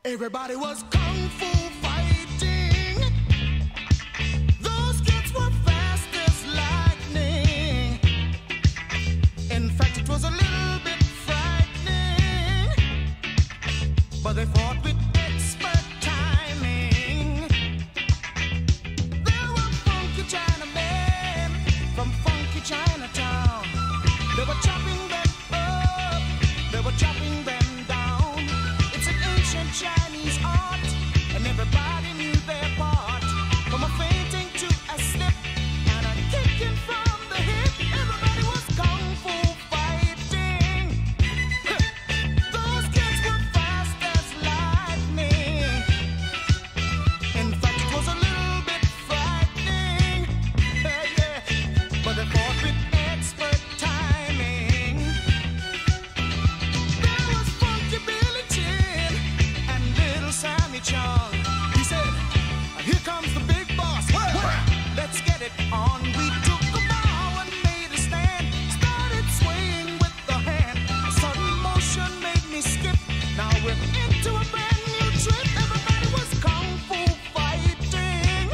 Everybody was kung fu fighting. Those kids were fast as lightning. In fact, it was a little bit frightening, but they fought with expert timing. There were funky Chinamen from funky Chinatown. They were chopping them up, they were chopping them down. It's an ancient Chinese art, and everybody knew their part. From a fainting to a slip and a kicking from the hip, everybody was kung fu fighting. Those kids were fast as lightning. In fact, it was a little bit frightening, yeah, but they fought with expert timing. There was funky Billy Chin and little Sammy Chung. He said, "Here comes the big boss. Let's get it on." We took a bow and made a stand. Started swaying with the hand. A sudden motion made me skip. Now we're into a brand new trip. Everybody was kung fu fighting.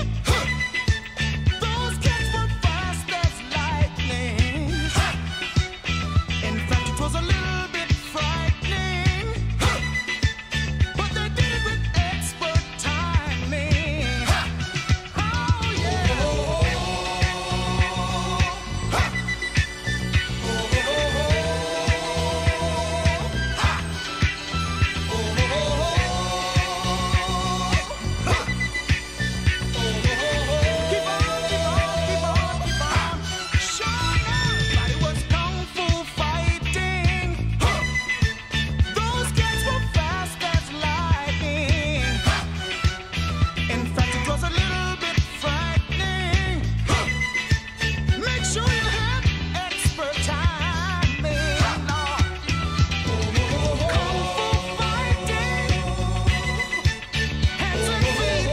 Those kids were fast as lightning. In fact, it was a little bit frightening, but they did it with expert timing. Oh yeah. Keep on, keep on, keep on, keep on. Sure, everybody was kung fu fighting. Those kids were fast as lightning. In fact, it was a little bit frightening. Make sure you have expert timing. Kung fu fighting. Hands and feet,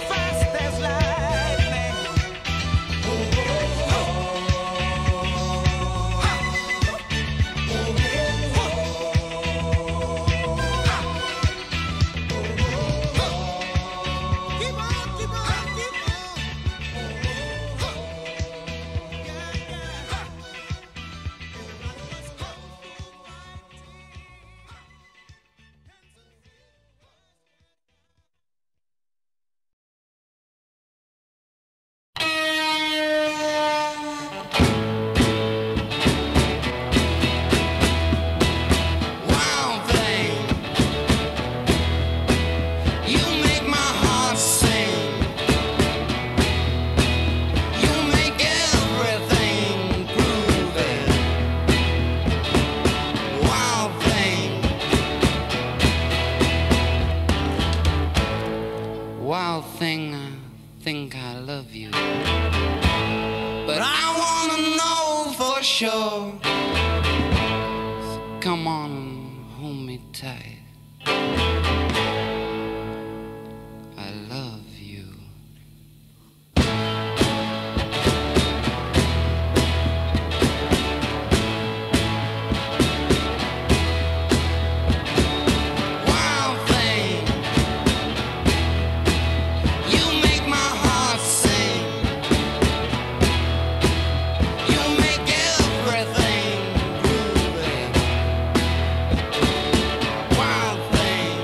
fast as lightning. Keep on, keep on, keep on. Yeah, yeah. Everybody was kung fu Wild thing, you make my heart sing. You make everything groovy. Wild thing, wild thing, I think I love you, but I wanna know for sure. So come on and hold me tight. I love you. Wild thing, you make my heart sing. You make everything groovy. Wild thing,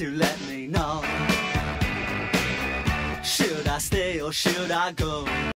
to let me know. Should I stay or should I go?